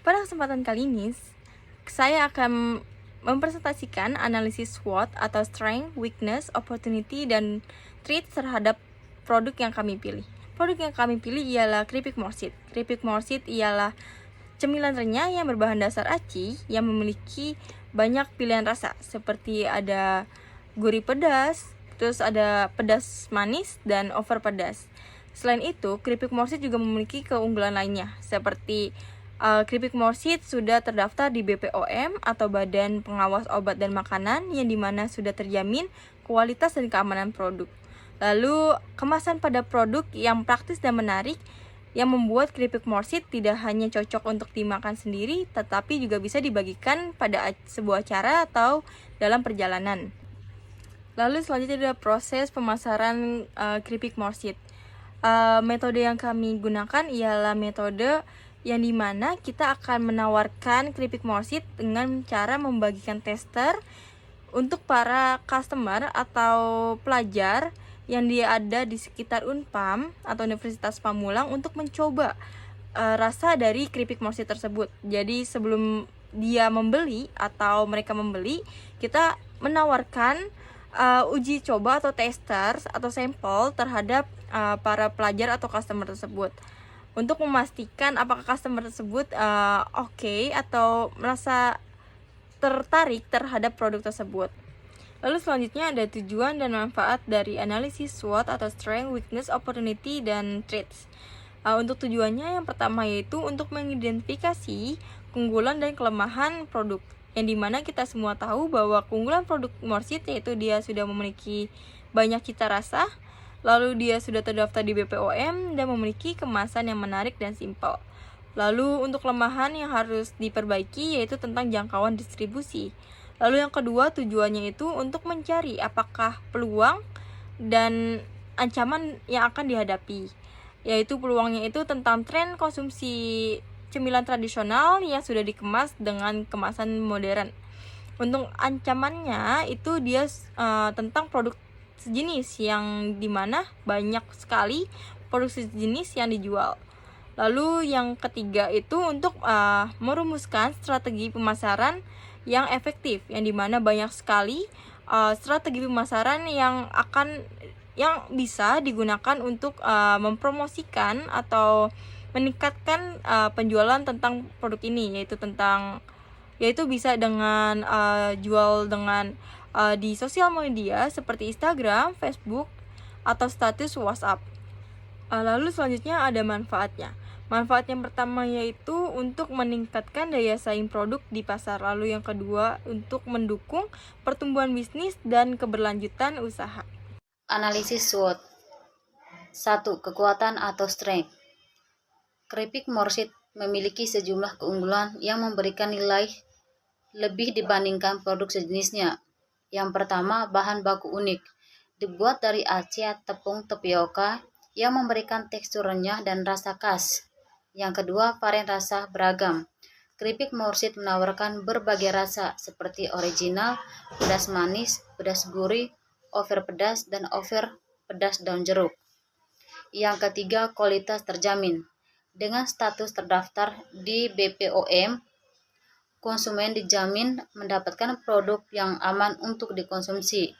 Pada kesempatan kali ini, saya akan mempresentasikan analisis SWOT atau Strength, Weakness, Opportunity, dan Threat terhadap produk yang kami pilih. Produk yang kami pilih ialah keripik morsit. Keripik morsit ialah cemilan renyah yang berbahan dasar aci yang memiliki banyak pilihan rasa, seperti ada gurih pedas, terus ada pedas manis, dan over pedas. Selain itu, keripik morsit juga memiliki keunggulan lainnya, seperti keripik morsit sudah terdaftar di BPOM atau Badan Pengawas Obat dan Makanan, yang dimana sudah terjamin kualitas dan keamanan produk. Lalu, kemasan pada produk yang praktis dan menarik yang membuat keripik morsit tidak hanya cocok untuk dimakan sendiri, tetapi juga bisa dibagikan pada sebuah acara atau dalam perjalanan. Lalu selanjutnya adalah proses pemasaran keripik morsit. Metode yang kami gunakan ialah metode yang dimana kita akan menawarkan keripik morsit dengan cara membagikan tester untuk para customer atau pelajar yang dia ada di sekitar Unpam atau Universitas Pamulang untuk mencoba rasa dari keripik morsit tersebut. Jadi sebelum dia membeli atau mereka membeli, kita menawarkan uji coba atau tester atau sampel terhadap para pelajar atau customer tersebut untuk memastikan apakah customer tersebut oke atau merasa tertarik terhadap produk tersebut. Lalu selanjutnya ada tujuan dan manfaat dari analisis SWOT atau Strength, Weakness, Opportunity, dan Threats. Untuk tujuannya yang pertama yaitu untuk mengidentifikasi keunggulan dan kelemahan produk, yang dimana kita semua tahu bahwa keunggulan produk morsit yaitu dia sudah memiliki banyak cita rasa, lalu dia sudah terdaftar di BPOM dan memiliki kemasan yang menarik dan simpel. Lalu untuk kelemahan yang harus diperbaiki yaitu tentang jangkauan distribusi. Lalu yang kedua tujuannya itu untuk mencari apakah peluang dan ancaman yang akan dihadapi, yaitu peluangnya itu tentang tren konsumsi cemilan tradisional yang sudah dikemas dengan kemasan modern. Untuk ancamannya itu dia tentang produk sejenis yang dimana banyak sekali produk sejenis yang dijual. Lalu yang ketiga itu untuk merumuskan strategi pemasaran yang efektif, yang dimana banyak sekali strategi pemasaran yang bisa digunakan untuk mempromosikan atau meningkatkan penjualan tentang produk ini, yaitu bisa dengan jual dengan di sosial media seperti Instagram, Facebook, atau status WhatsApp. Lalu selanjutnya ada manfaatnya. Manfaat yang pertama yaitu untuk meningkatkan daya saing produk di pasar. Lalu yang kedua untuk mendukung pertumbuhan bisnis dan keberlanjutan usaha. Analisis SWOT. 1. Kekuatan atau strength. Keripik morsit memiliki sejumlah keunggulan yang memberikan nilai lebih dibandingkan produk sejenisnya. Yang pertama, bahan baku unik. Dibuat dari aci tepung tapioka yang memberikan tekstur renyah dan rasa khas. Yang kedua, varian rasa beragam. Keripik morsit menawarkan berbagai rasa seperti original, pedas manis, pedas gurih, over pedas, dan over pedas daun jeruk. Yang ketiga, kualitas terjamin. Dengan status terdaftar di BPOM, konsumen dijamin mendapatkan produk yang aman untuk dikonsumsi.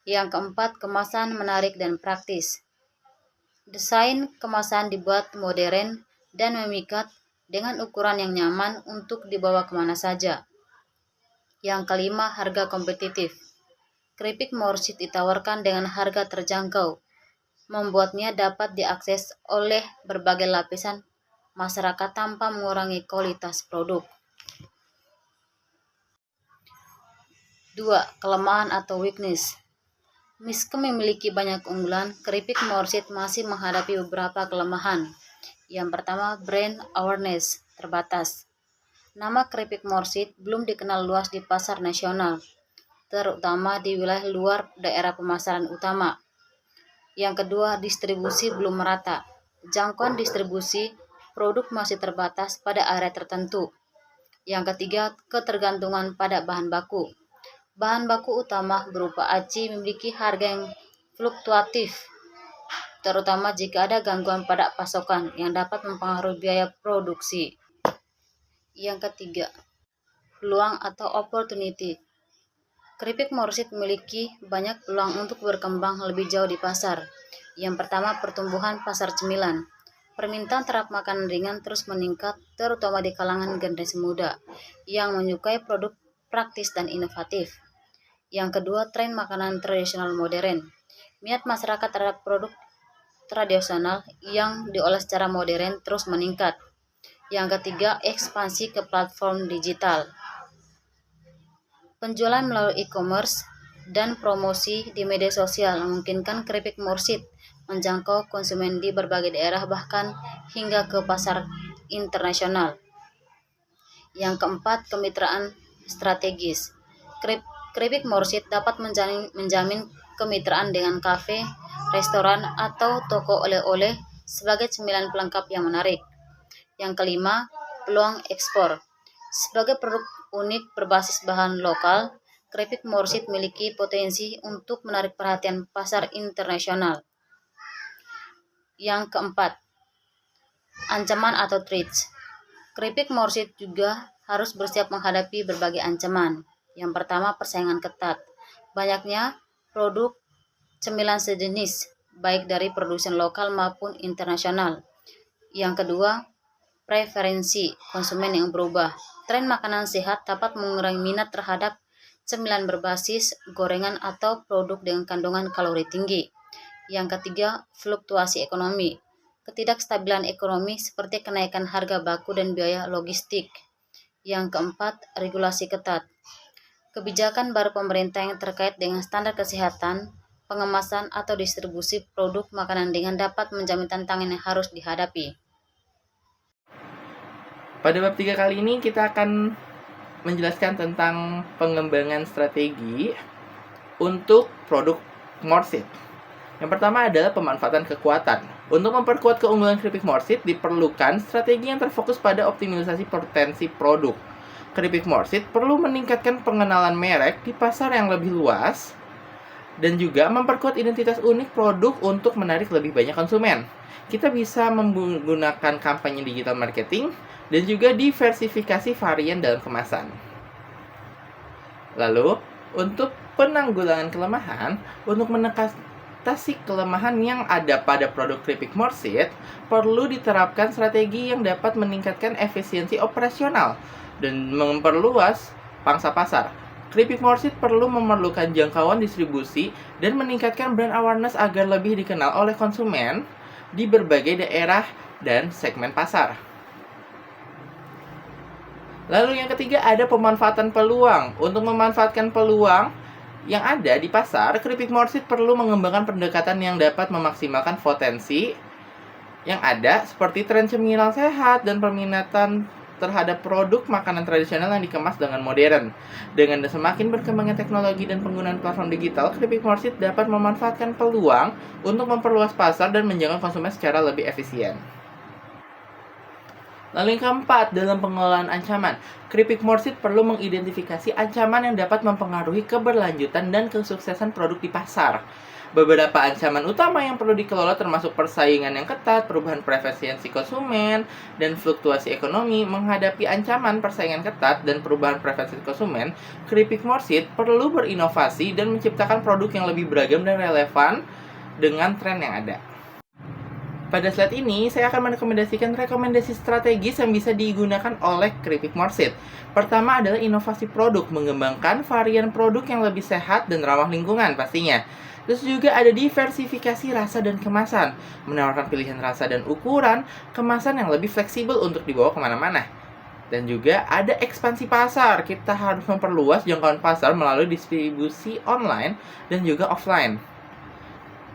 Yang keempat, kemasan menarik dan praktis. Desain kemasan dibuat modern dan memikat dengan ukuran yang nyaman untuk dibawa kemana saja. Yang kelima, harga kompetitif. Keripik morsit ditawarkan dengan harga terjangkau, membuatnya dapat diakses oleh berbagai lapisan masyarakat tanpa mengurangi kualitas produk. 2. Kelemahan atau weakness. Meski memiliki banyak keunggulan, keripik morsit masih menghadapi beberapa kelemahan. Yang pertama, brand awareness terbatas. Nama keripik morsit belum dikenal luas di pasar nasional, terutama di wilayah luar daerah pemasaran utama. Yang kedua, distribusi belum merata. Jangkauan distribusi produk masih terbatas pada area tertentu. Yang ketiga, ketergantungan pada bahan baku. Bahan baku utama berupa aci memiliki harga yang fluktuatif, terutama jika ada gangguan pada pasokan yang dapat mempengaruhi biaya produksi. Yang ketiga, peluang atau opportunity. Keripik Morsit memiliki banyak peluang untuk berkembang lebih jauh di pasar. Yang pertama, pertumbuhan pasar cemilan. Permintaan terhadap makanan ringan terus meningkat, terutama di kalangan generasi muda yang menyukai produk praktis dan inovatif. Yang kedua, tren makanan tradisional modern. Minat masyarakat terhadap produk tradisional yang diolah secara modern terus meningkat. Yang ketiga, ekspansi ke platform digital. Penjualan melalui e-commerce dan promosi di media sosial memungkinkan keripik Morsit menjangkau konsumen di berbagai daerah bahkan hingga ke pasar internasional. Yang keempat, kemitraan strategis. Keripik Morsit dapat menjamin kemitraan dengan kafe, restoran, atau toko oleh-oleh sebagai cemilan pelengkap yang menarik. Yang kelima, peluang ekspor. Sebagai produk unik berbasis bahan lokal, keripik Morsit memiliki potensi untuk menarik perhatian pasar internasional. Yang keempat, ancaman atau threats. Keripik Morsit juga harus bersiap menghadapi berbagai ancaman. Yang pertama, persaingan ketat. Banyaknya produk cemilan sejenis, baik dari produsen lokal maupun internasional. Yang kedua, preferensi konsumen yang berubah. Tren makanan sehat dapat mengurangi minat terhadap cemilan berbasis gorengan atau produk dengan kandungan kalori tinggi. Yang ketiga, fluktuasi ekonomi. Ketidakstabilan ekonomi seperti kenaikan harga baku dan biaya logistik. Yang keempat, regulasi ketat. Kebijakan baru pemerintah yang terkait dengan standar kesehatan, pengemasan atau distribusi produk makanan ringan dapat menjamin tantangan yang harus dihadapi. Pada bab 3 kali ini kita akan menjelaskan tentang pengembangan strategi untuk produk Morsit. Yang pertama adalah pemanfaatan kekuatan. Untuk memperkuat keunggulan keripik Morsit diperlukan strategi yang terfokus pada optimalisasi potensi produk. Keripik Morsit perlu meningkatkan pengenalan merek di pasar yang lebih luas dan juga memperkuat identitas unik produk untuk menarik lebih banyak konsumen. Kita bisa menggunakan kampanye digital marketing dan juga diversifikasi varian dalam kemasan. Lalu, untuk penanggulangan kelemahan, untuk mengatasi kelemahan yang ada pada produk keripik Morsit, perlu diterapkan strategi yang dapat meningkatkan efisiensi operasional dan memperluas pangsa pasar. Keripik Morsit perlu memerlukan jangkauan distribusi dan meningkatkan brand awareness agar lebih dikenal oleh konsumen di berbagai daerah dan segmen pasar. Lalu yang ketiga ada pemanfaatan peluang. Untuk memanfaatkan peluang yang ada di pasar, keripik Morsit perlu mengembangkan pendekatan yang dapat memaksimalkan potensi yang ada seperti tren cemilan sehat dan peminatan terhadap produk makanan tradisional yang dikemas dengan modern. Dengan semakin berkembangnya teknologi dan penggunaan platform digital, keripik Morsit dapat memanfaatkan peluang untuk memperluas pasar dan menjangkau konsumen secara lebih efisien. Lalu yang keempat, dalam pengelolaan ancaman, keripik Morsit perlu mengidentifikasi ancaman yang dapat mempengaruhi keberlanjutan dan kesuksesan produk di pasar. Beberapa ancaman utama yang perlu dikelola termasuk persaingan yang ketat, perubahan preferensi konsumen, dan fluktuasi ekonomi. Menghadapi ancaman persaingan ketat dan perubahan preferensi konsumen, keripik Morsit perlu berinovasi dan menciptakan produk yang lebih beragam dan relevan dengan tren yang ada. Pada slide ini, saya akan merekomendasikan rekomendasi strategis yang bisa digunakan oleh keripik Morsit. Pertama adalah inovasi produk, mengembangkan varian produk yang lebih sehat dan ramah lingkungan pastinya. Terus juga ada diversifikasi rasa dan kemasan, menawarkan pilihan rasa dan ukuran kemasan yang lebih fleksibel untuk dibawa kemana-mana. Dan juga ada ekspansi pasar, kita harus memperluas jangkauan pasar melalui distribusi online dan juga offline.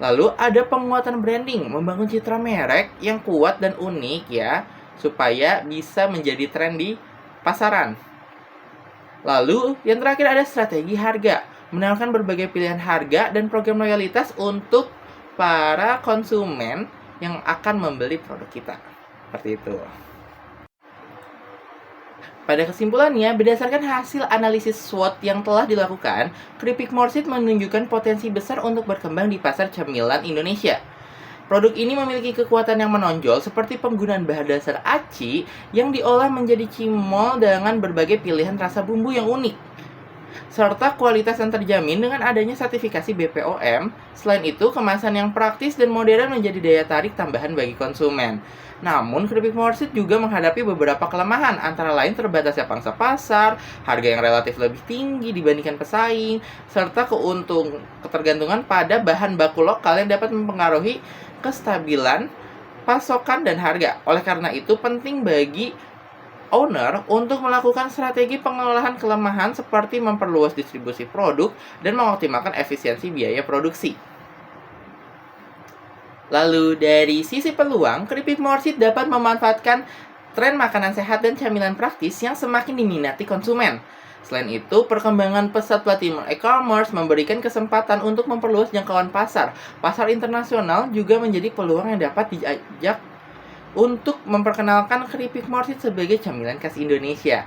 Lalu ada penguatan branding, membangun citra merek yang kuat dan unik ya, supaya bisa menjadi tren di pasaran. Lalu yang terakhir ada strategi harga, menawarkan berbagai pilihan harga dan program loyalitas untuk para konsumen yang akan membeli produk kita. Seperti itu. Pada kesimpulannya, berdasarkan hasil analisis SWOT yang telah dilakukan, keripik Morsit menunjukkan potensi besar untuk berkembang di pasar cemilan Indonesia. Produk ini memiliki kekuatan yang menonjol seperti penggunaan bahan dasar aci yang diolah menjadi cimol dengan berbagai pilihan rasa bumbu yang unik, serta kualitas yang terjamin dengan adanya sertifikasi BPOM. Selain itu, kemasan yang praktis dan modern menjadi daya tarik tambahan bagi konsumen. Namun, keripik Morsit juga menghadapi beberapa kelemahan, antara lain terbatasnya pangsa pasar, harga yang relatif lebih tinggi dibandingkan pesaing, serta ketergantungan pada bahan baku lokal yang dapat mempengaruhi kestabilan pasokan dan harga. Oleh karena itu, penting bagi owner untuk melakukan strategi pengelolaan kelemahan seperti memperluas distribusi produk dan mengoptimalkan efisiensi biaya produksi. Lalu dari sisi peluang, keripik Morsit dapat memanfaatkan tren makanan sehat dan camilan praktis yang semakin diminati konsumen. Selain itu, perkembangan pesat platform e-commerce memberikan kesempatan untuk memperluas jangkauan pasar. Pasar internasional juga menjadi peluang yang dapat diajak untuk memperkenalkan keripik Morsit sebagai camilan khas Indonesia.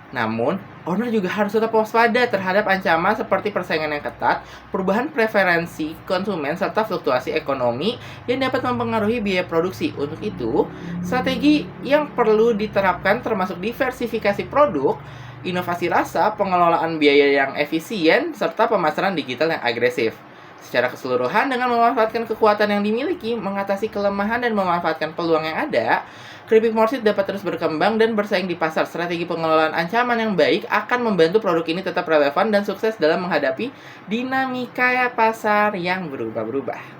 Namun, owner juga harus tetap waspada terhadap ancaman seperti persaingan yang ketat, perubahan preferensi konsumen, serta fluktuasi ekonomi yang dapat mempengaruhi biaya produksi. Untuk itu, strategi yang perlu diterapkan termasuk diversifikasi produk, inovasi rasa, pengelolaan biaya yang efisien, serta pemasaran digital yang agresif. Secara keseluruhan, dengan memanfaatkan kekuatan yang dimiliki, mengatasi kelemahan dan memanfaatkan peluang yang ada, keripik Morsit dapat terus berkembang dan bersaing di pasar. Strategi pengelolaan ancaman yang baik akan membantu produk ini tetap relevan dan sukses dalam menghadapi dinamika pasar yang berubah-ubah.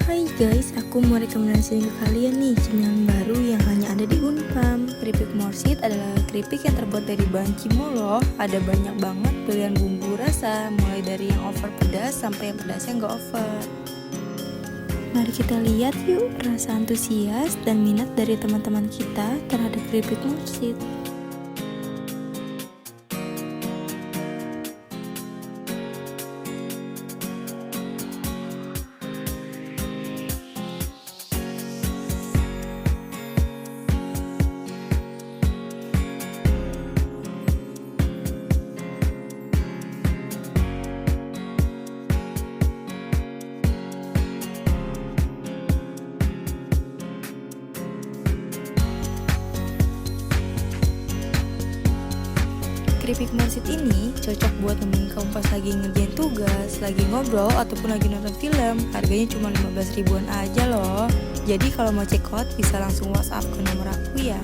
Hai guys, aku mau rekomendasiin ke kalian nih cemilan baru yang hanya ada di Unpam. Keripik Morsit adalah keripik yang terbuat dari bahan cimol loh. Ada banyak banget pilihan bumbu rasa, mulai dari yang over pedas sampai yang pedasnya nggak over. Mari kita lihat yuk rasa antusias dan minat dari teman-teman kita terhadap keripik Morsit. Keripik Morsit ini cocok buat nemenin kamu pas lagi ngerjain tugas, lagi ngobrol, ataupun lagi nonton film. Harganya cuma 15 ribuan aja loh. Jadi kalau mau check out bisa langsung WhatsApp ke nomor aku ya.